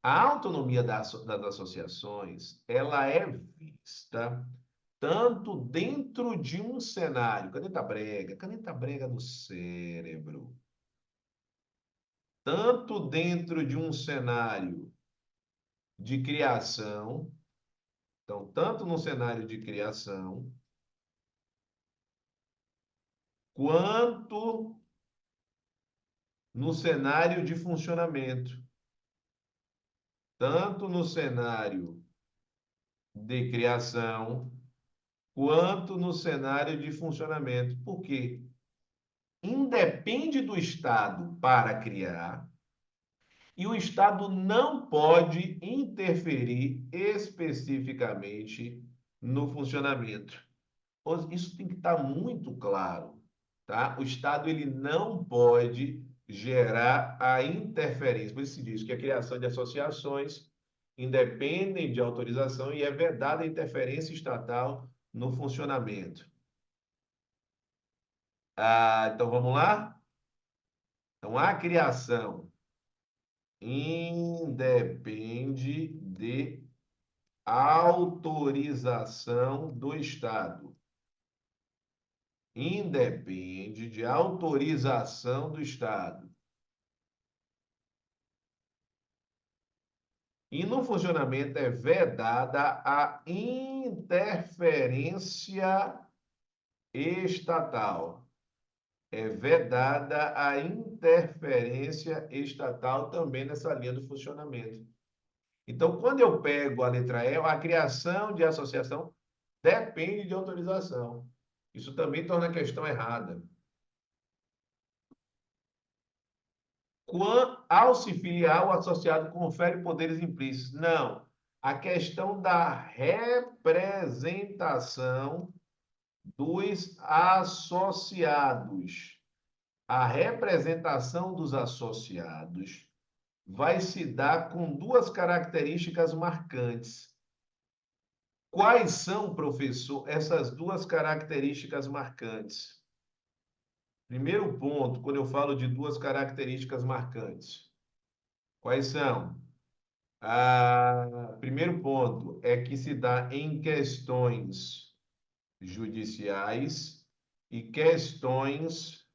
A autonomia das associações, ela é vista tanto dentro de um cenário, caneta brega no cérebro, tanto dentro de um cenário de criação, então, tanto no cenário de criação, quanto no cenário de funcionamento, tanto no cenário de criação, quanto no cenário de funcionamento. Por quê? Independe do Estado para criar, e o Estado não pode interferir especificamente no funcionamento. Isso tem que estar muito claro, tá? O Estado ele não pode gerar a interferência. Por isso se diz que a criação de associações independem de autorização e é vedada a interferência estatal no funcionamento. Então vamos lá? Então a criação independe de autorização do Estado. Independe de autorização do Estado. E no funcionamento é vedada a interferência estatal. É vedada a interferência estatal também nessa linha do funcionamento. Então, quando eu pego a letra E, a criação de associação depende de autorização. Isso também torna a questão errada. Ao se filiar, o associado confere poderes implícitos. Não. A questão da representação dos associados. A representação dos associados vai se dar com duas características marcantes. Quais são, professor, essas duas características marcantes? Primeiro ponto, quando eu falo de duas características marcantes, quais são? Primeiro ponto é que se dá em questões judiciais e questões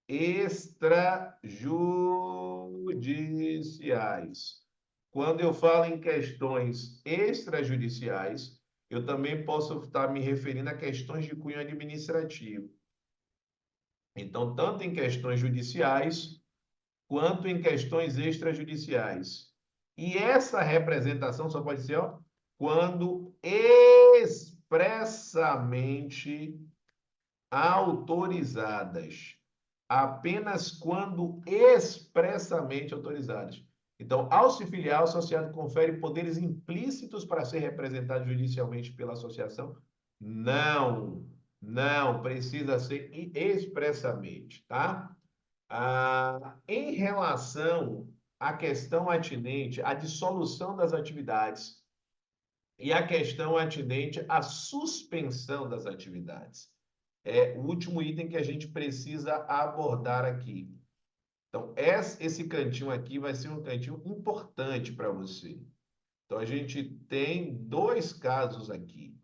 extrajudiciais. Quando eu falo em questões extrajudiciais, eu também posso estar me referindo a questões de cunho administrativo. Então, tanto em questões judiciais quanto em questões extrajudiciais. E essa representação só pode ser, ó, quando expressamente autorizadas. Apenas quando expressamente autorizadas. Então, ao se filiar, o associado confere poderes implícitos para ser representado judicialmente pela associação? Não, não, precisa ser expressamente, tá? Em relação à questão atinente à dissolução das atividades e à questão atinente à suspensão das atividades. É o último item que a gente precisa abordar aqui. Então, esse cantinho aqui vai ser um cantinho importante para você. Então, a gente tem dois casos aqui.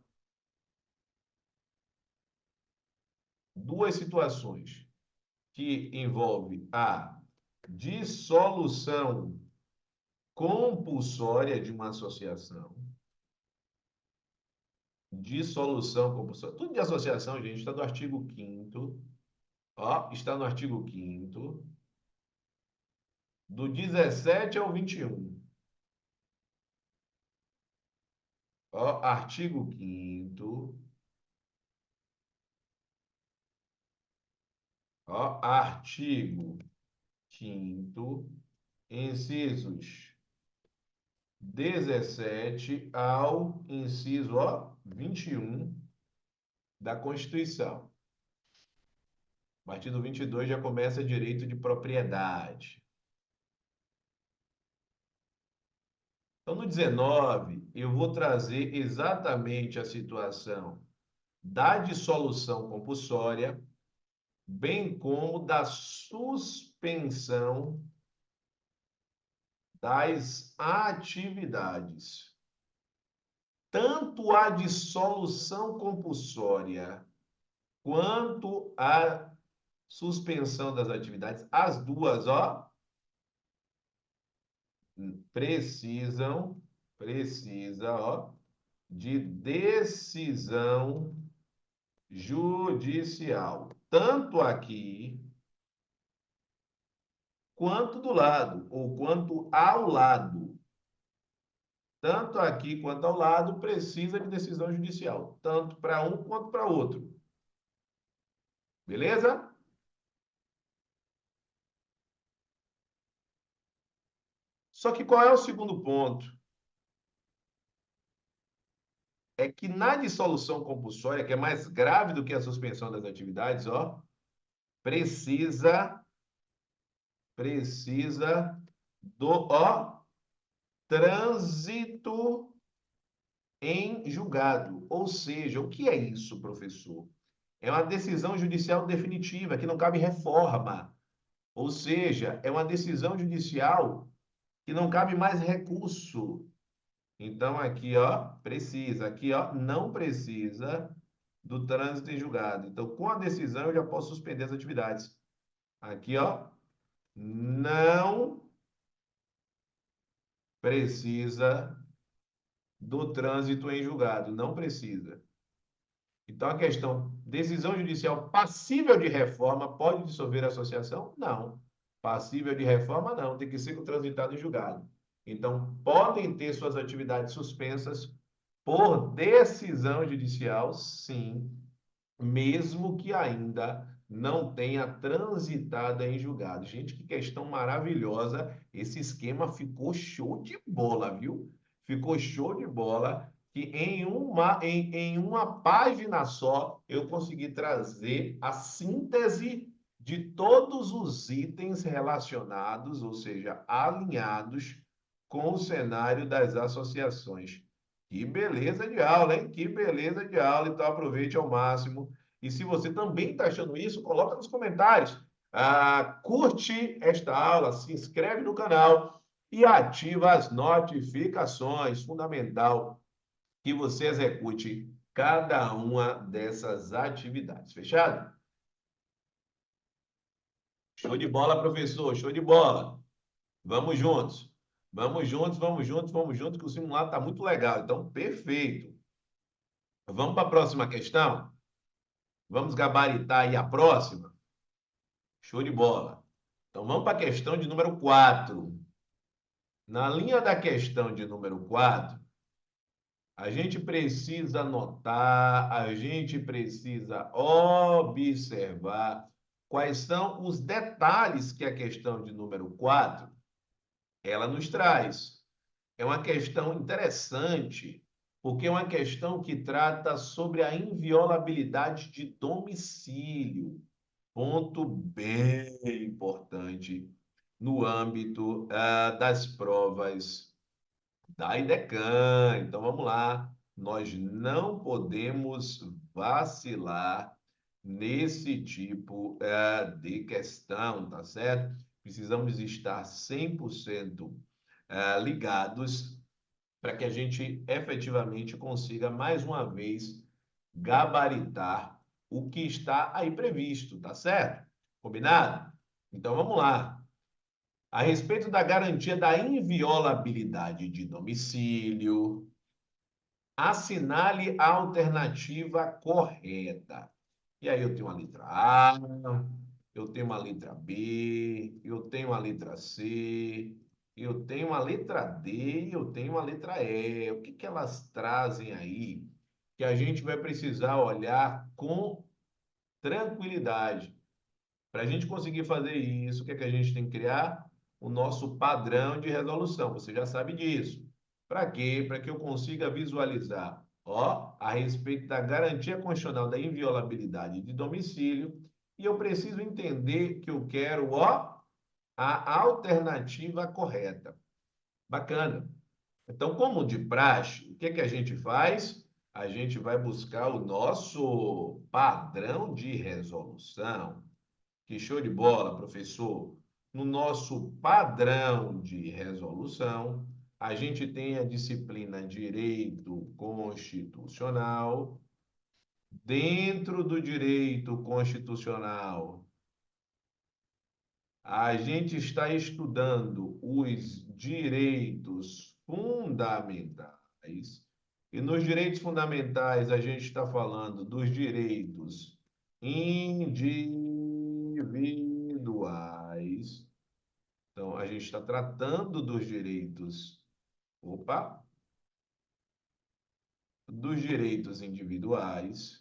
Duas situações que envolvem a dissolução compulsória de uma associação. Dissolução compulsória. Tudo de associação, gente, está no artigo 5º. Ó, está no artigo 5º. Do 17 ao 21. Ó, artigo 5º. Ó, artigo 5º, incisos 17 ao inciso, ó, 21 da Constituição. A partir do 22 já começa direito de propriedade. Então, no 19, eu vou trazer exatamente a situação da dissolução compulsória, bem como da suspensão das atividades. Tanto a dissolução compulsória quanto a suspensão das atividades, as duas, ó, precisa, ó, de decisão judicial, tanto aqui quanto do lado, ou quanto ao lado. Tanto aqui quanto ao lado precisa de decisão judicial, tanto para um quanto para outro. Beleza? Só que qual é o segundo ponto? É que na dissolução compulsória, que é mais grave do que a suspensão das atividades, ó, precisa do, ó, trânsito em julgado. Ou seja, o que é isso, professor? É uma decisão judicial definitiva, que não cabe reforma. Ou seja, é uma decisão judicial que não cabe mais recurso. Então, aqui, ó, precisa. Aqui, ó, não precisa do trânsito em julgado. Então, com a decisão, eu já posso suspender as atividades. Aqui, ó, não precisa do trânsito em julgado. Não precisa. Então, a questão, decisão judicial passível de reforma pode dissolver a associação? Não. Passível de reforma, não. Tem que ser transitado em julgado. Então, podem ter suas atividades suspensas por decisão judicial, sim, mesmo que ainda não tenha transitado em julgado. Gente, que questão maravilhosa. Esse esquema ficou show de bola, viu? Ficou show de bola. Que em uma página só eu consegui trazer a síntese de todos os itens relacionados, ou seja, alinhados com o cenário das associações. Que beleza de aula, hein? Que beleza de aula. Então aproveite ao máximo. E se você também está achando isso, coloca nos comentários. Curte esta aula, se inscreve no canal e ativa as notificações. Fundamental que você execute cada uma dessas atividades. Fechado? Show de bola, professor. Show de bola. Vamos juntos. Vamos juntos, vamos juntos, vamos juntos, que o simulado está muito legal. Então, perfeito. Vamos para a próxima questão? Vamos gabaritar aí a próxima? Show de bola. Então, vamos para a questão de número 4. Na linha da questão de número 4, a gente precisa anotar, a gente precisa observar quais são os detalhes que a questão de número 4 ela nos traz. É uma questão interessante, porque é uma questão que trata sobre a inviolabilidade de domicílio. Ponto bem importante no âmbito das provas da IDECAN. Então vamos lá, nós não podemos vacilar nesse tipo de questão, tá certo? Precisamos estar 100% ligados para que a gente efetivamente consiga, mais uma vez, gabaritar o que está aí previsto, tá certo? Combinado? Então vamos lá. A respeito da garantia da inviolabilidade de domicílio, assinale a alternativa correta. E aí eu tenho a letra A, eu tenho uma letra B, eu tenho a letra C, eu tenho a letra D e eu tenho a letra E. O que que elas trazem aí que a gente vai precisar olhar com tranquilidade? Para a gente conseguir fazer isso, o que é que a gente tem que criar? O nosso padrão de resolução. Você já sabe disso. Para quê? Para que eu consiga visualizar, ó, a respeito da garantia constitucional da inviolabilidade de domicílio, e eu preciso entender que eu quero, ó, a alternativa correta. Bacana. Então, como de praxe, o que é que a gente faz? A gente vai buscar o nosso padrão de resolução. Que show de bola, professor! No nosso padrão de resolução, a gente tem a disciplina Direito Constitucional. Dentro do direito constitucional, a gente está estudando os direitos fundamentais. E nos direitos fundamentais, a gente está falando dos direitos individuais. Então, a gente está tratando dos direitos, opa, dos direitos individuais.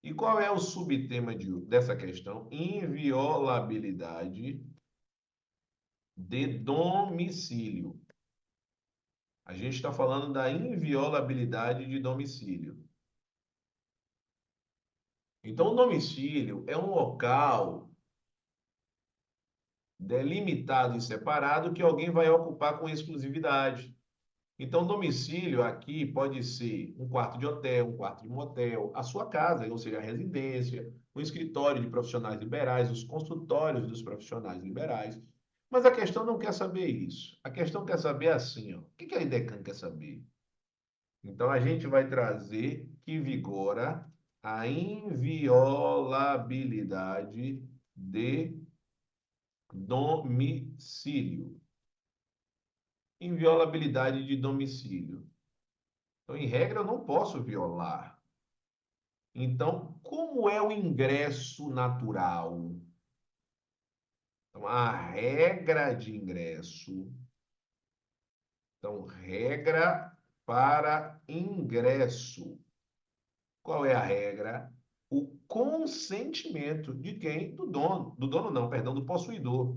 E qual é o subtema dessa questão? Inviolabilidade de domicílio. A gente está falando da inviolabilidade de domicílio. Então, o domicílio é um local delimitado e separado que alguém vai ocupar com exclusividade. Então, domicílio aqui pode ser um quarto de hotel, um quarto de motel, a sua casa, ou seja, a residência, o escritório de profissionais liberais, os consultórios dos profissionais liberais. Mas a questão não quer saber isso. A questão quer saber assim, ó. O que a IDECAN quer saber? Então, a gente vai trazer que vigora a inviolabilidade de domicílio. Inviolabilidade de domicílio. Então, em regra, eu não posso violar. Então, como é o ingresso natural? Então, a regra de ingresso. Então, regra para ingresso. Qual é a regra? o consentimento de quem? Do dono. Do dono não, perdão, do possuidor.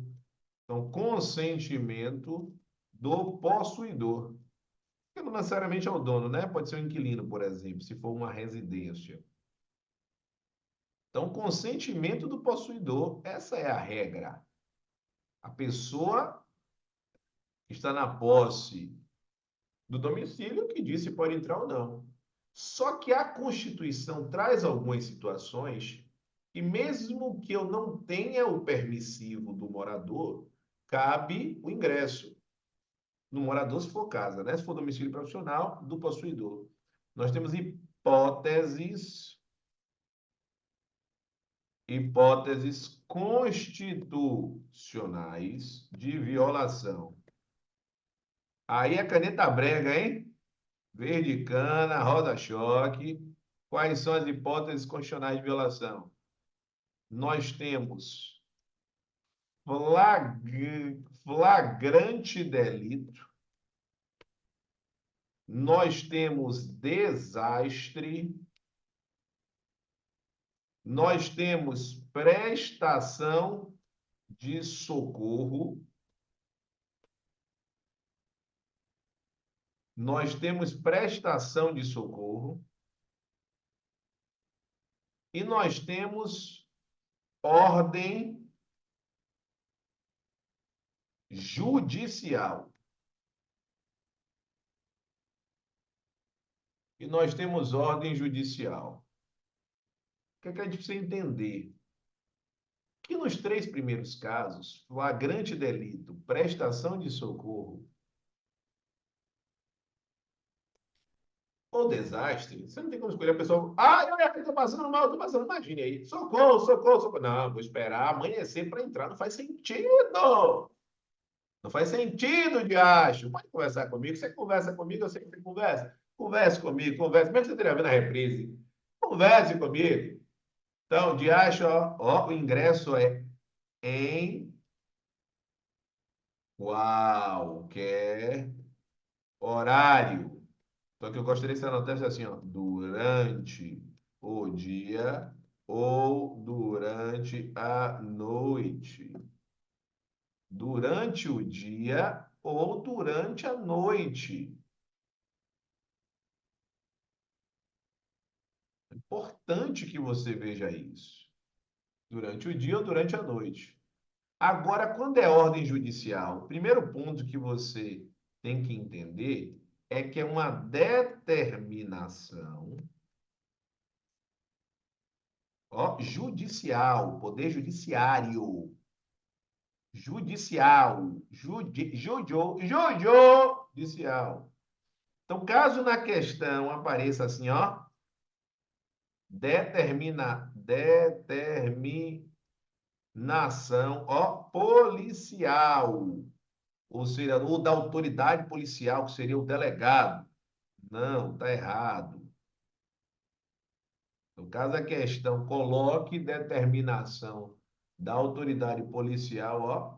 Então, consentimento do possuidor. Que não necessariamente é o dono, né? Pode ser o inquilino, por exemplo, se for uma residência. Então, consentimento do possuidor, essa é a regra. A pessoa está na posse do domicílio que diz se pode entrar ou não. Só que a Constituição traz algumas situações que, mesmo que eu não tenha o permissivo do morador, cabe o ingresso. No morador, se for casa, né? Se for domicílio profissional, do possuidor. Nós temos hipóteses constitucionais de violação. Aí é caneta brega, hein? Verde cana, roda choque. Quais são as hipóteses constitucionais de violação? Nós temos flagrante delito, nós temos desastre, nós temos prestação de socorro, nós temos prestação de socorro e nós temos ordem judicial. E nós temos ordem judicial. O que é que a gente precisa entender? Que nos três primeiros casos, flagrante delito, prestação de socorro ou desastre, você não tem como escolher a pessoa. Ah, eu estou passando mal, estou passando. Imagine aí. Socorro, socorro, socorro. Não, vou esperar amanhecer para entrar. Não faz sentido. Não faz sentido, de acho. Pode conversar comigo. Você conversa comigo, eu sei que você conversa. Converse comigo, converse. Mesmo que você esteja vendo a reprise. Converse comigo. Então, de acho, ó, o ingresso é em qualquer horário. Então, que eu gostaria que você anotasse assim, ó, durante o dia ou durante a noite. Durante o dia ou durante a noite. É importante que você veja isso. Durante o dia ou durante a noite. Agora, quando é ordem judicial, o primeiro ponto que você tem que entender é que é uma determinação, ó, judicial, poder judiciário, judicial. Então, caso na questão apareça assim, ó, determinação, ó, policial, ou seja, ou da autoridade policial, que seria o delegado. Não, está errado. No caso, a questão, coloque determinação da autoridade policial, ó,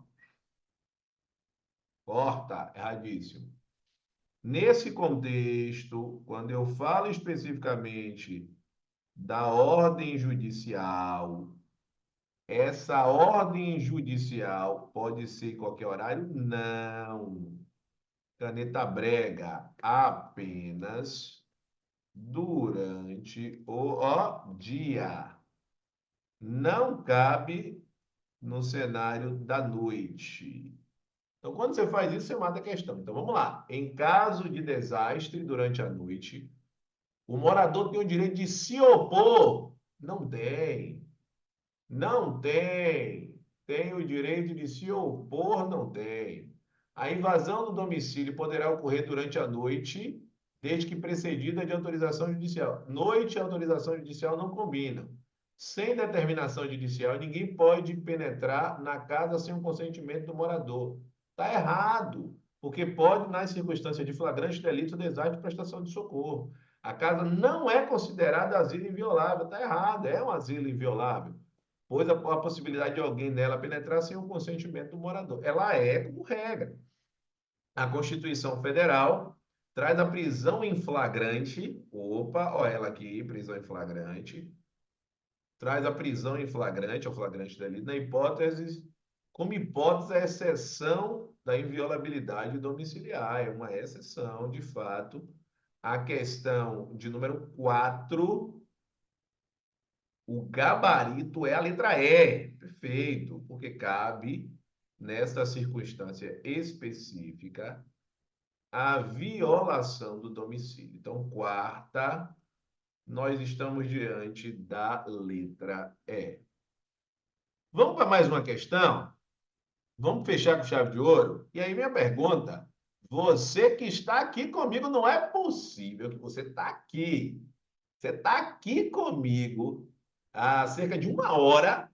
corta, erradíssimo. Nesse contexto, quando eu falo especificamente da ordem judicial, essa ordem judicial pode ser em qualquer horário? Não. Caneta brega, apenas durante o ó, dia. Não cabe no cenário da noite. Então, quando você faz isso, você mata a questão. Então, vamos lá. Em caso de desastre durante a noite, o morador tem o direito de se opor? Não tem. Não tem. Tem o direito de se opor? Não tem. A invasão do domicílio poderá ocorrer durante a noite, desde que precedida de autorização judicial. Noite e autorização judicial não combinam. Sem determinação judicial, ninguém pode penetrar na casa sem o consentimento do morador. Está errado, porque pode, nas circunstâncias de flagrante delito, desastre de prestação de socorro. A casa não é considerada asilo inviolável. Está errado, é um asilo inviolável, pois a possibilidade de alguém nela penetrar sem o consentimento do morador. Ela é como regra. A Constituição Federal traz a prisão em flagrante. Opa, olha ela aqui, prisão em flagrante. traz a prisão em flagrante, ao flagrante delito, na hipótese, como hipótese, a exceção da inviolabilidade domiciliar. É uma exceção, de fato. A questão de número 4, o gabarito é a letra E. Perfeito, porque cabe, nesta circunstância específica, a violação do domicílio. Então, quarta, nós estamos diante da letra E. Vamos para mais uma questão? Vamos fechar com chave de ouro? E aí, minha pergunta: você que está aqui comigo, não é possível que você está aqui. Você está aqui comigo há cerca de uma hora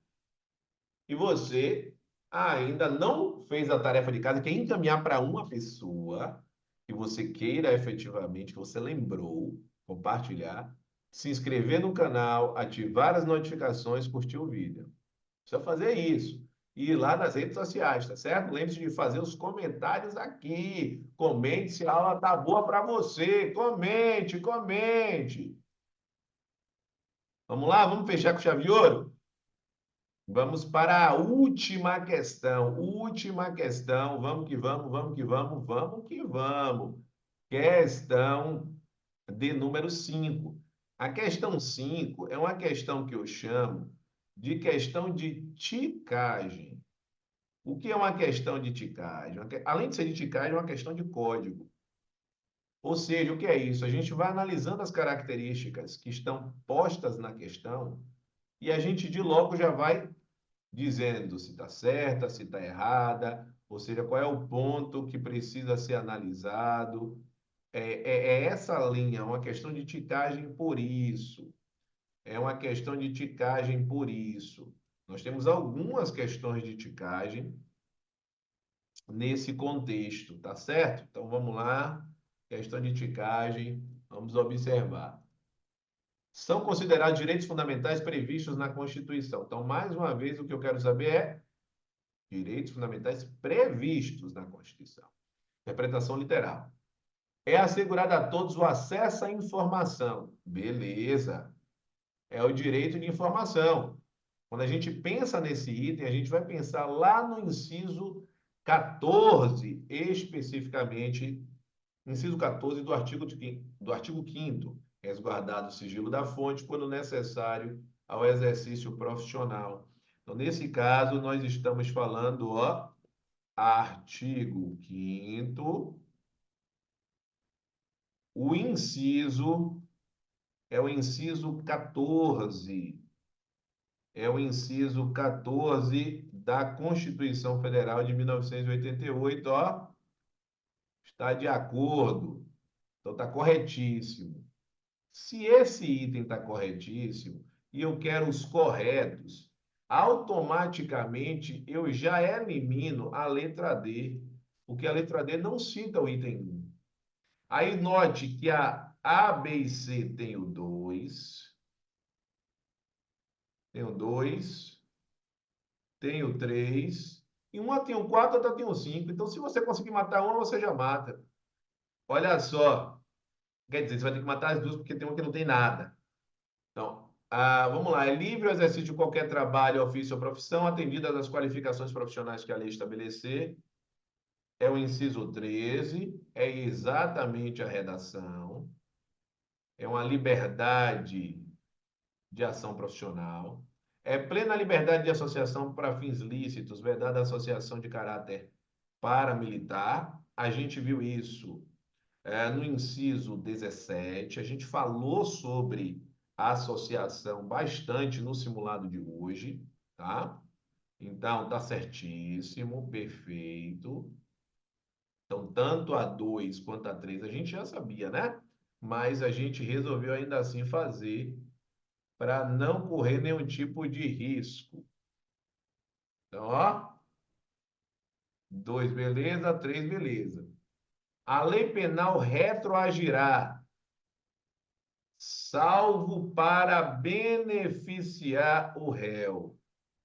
e você ainda não fez a tarefa de casa, que é encaminhar para uma pessoa que você queira efetivamente, que você lembrou, compartilhar, se inscrever no canal, ativar as notificações, curtir o vídeo. Precisa fazer isso. E ir lá nas redes sociais, tá certo? Lembre-se de fazer os comentários aqui. Comente se a aula tá boa para você. Comente, comente. Vamos lá? Vamos fechar com chave de ouro? Vamos para a última questão. Última questão. Vamos que vamos, vamos que vamos, vamos que vamos. Questão de número 5. A questão 5 é uma questão que eu chamo de questão de ticagem. O que é uma questão de ticagem? Além de ser de ticagem, é uma questão de código. Ou seja, o que é isso? A gente vai analisando as características que estão postas na questão e a gente de logo já vai dizendo se está certa, se está errada, ou seja, qual é o ponto que precisa ser analisado. É essa linha, é uma questão de ticagem por isso. É uma questão de ticagem por isso. Nós temos algumas questões de ticagem nesse contexto, tá certo? Então vamos lá, questão de ticagem, vamos observar. São considerados direitos fundamentais previstos na Constituição. Então, mais uma vez, o que eu quero saber é direitos fundamentais previstos na Constituição. Interpretação literal. É assegurado a todos o acesso à informação. Beleza. É o direito de informação. Quando a gente pensa nesse item, a gente vai pensar lá no inciso 14, especificamente, inciso 14 do artigo 5º, resguardado o sigilo da fonte quando necessário ao exercício profissional. Então, nesse caso, nós estamos falando, artigo 5º, o inciso é o inciso 14. É o inciso 14 da Constituição Federal de 1988, está de acordo. Então, está corretíssimo. Se esse item está corretíssimo e eu quero os corretos, automaticamente eu já elimino a letra D, porque a letra D não cita o item 1. Aí note que a B e C tem o 2, tem o 2, tem o 3, e uma tem o 4, outra tem o 5. Então, se você conseguir matar uma, você já mata. Olha só. Quer dizer, você vai ter que matar as duas porque tem uma que não tem nada. Então, vamos lá. É livre o exercício de qualquer trabalho, ofício ou profissão, atendidas as qualificações profissionais que a lei estabelecer. É o inciso 13, é exatamente a redação. É uma liberdade de ação profissional. É plena liberdade de associação para fins lícitos, vedada a associação de caráter paramilitar. A gente viu isso no inciso 17. A gente falou sobre a associação bastante no simulado de hoje, tá? Então, tá certíssimo, perfeito. Então, tanto a 2 quanto a 3 a gente já sabia, né? Mas a gente resolveu ainda assim fazer para não correr nenhum tipo de risco. Então, 2, beleza, 3, beleza. A lei penal retroagirá, salvo para beneficiar o réu.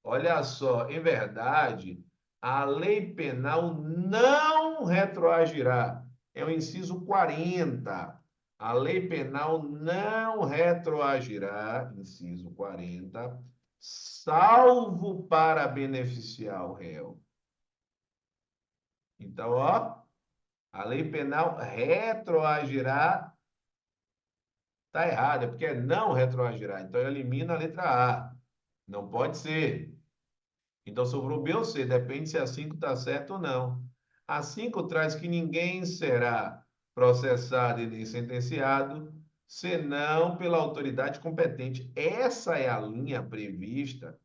Olha só, em verdade, a lei penal não retroagirá. É o inciso 40. A lei penal não retroagirá, inciso 40, salvo para beneficiar o réu. Então, ó, a lei penal retroagirá, está errado, é porque é não retroagirá. Então, elimina a letra A. Não pode ser. Então, sobrou B ou C, depende se a 5 está certo ou não. A 5 traz que ninguém será processado e nem sentenciado, senão pela autoridade competente. Essa é a linha prevista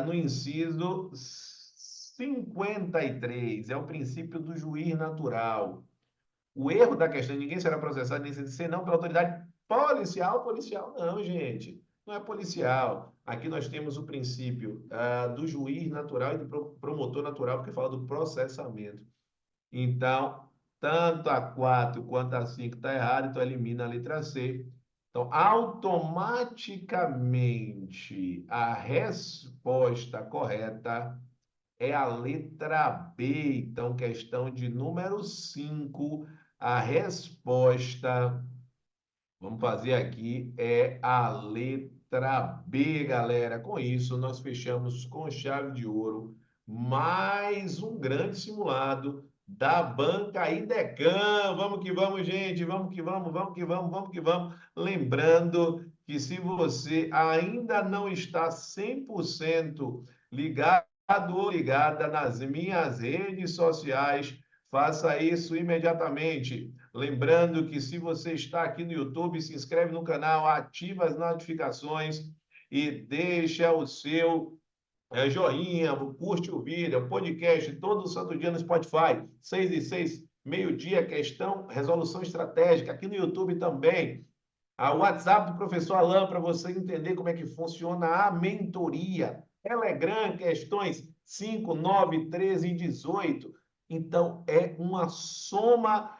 no inciso 53, é o princípio do juiz natural. O erro da questão, ninguém será processado nem senão pela autoridade policial. Policial não, gente. Não é policial. Aqui nós temos o princípio do juiz natural e do promotor natural, porque fala do processamento. Então, tanto a 4 quanto a 5 está errado, então elimina a letra C. Então, automaticamente, a resposta correta é a letra B. Então, questão de número 5, a resposta, vamos fazer aqui, é a letra B, galera. Com isso, nós fechamos com chave de ouro mais um grande simulado da Banca Idecam. Vamos que vamos, gente. Vamos que vamos, vamos que vamos, vamos que vamos. Lembrando que se você ainda não está 100% ligado ou ligada nas minhas redes sociais, faça isso imediatamente. Lembrando que se você está aqui no YouTube, se inscreve no canal, ativa as notificações e deixa o seu joinha, curte o vídeo, o podcast todo santo dia no Spotify, 6 e 6, meio-dia, questão, resolução estratégica, aqui no YouTube também. O WhatsApp do professor Alain para você entender como é que funciona a mentoria. Telegram, questões 5, 9, 13 e 18. Então, é uma soma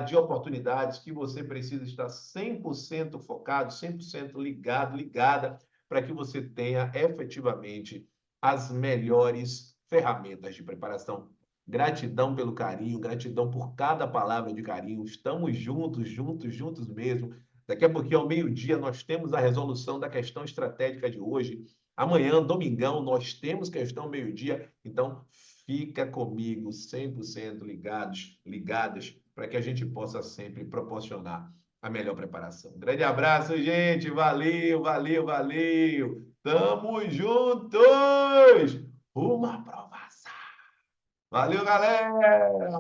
de oportunidades que você precisa estar 100% focado, 100% ligado, ligada, para que você tenha efetivamente as melhores ferramentas de preparação. Gratidão pelo carinho, gratidão por cada palavra de carinho. Estamos juntos, juntos, juntos mesmo. Daqui a pouquinho, ao meio-dia, nós temos a resolução da questão estratégica de hoje. Amanhã, domingão, nós temos questão meio-dia. Então, fica comigo 100% ligados, ligadas, para que a gente possa sempre proporcionar a melhor preparação. Grande abraço, gente. Valeu, valeu, valeu. Tamo juntos! Uma aprovação. Valeu, galera!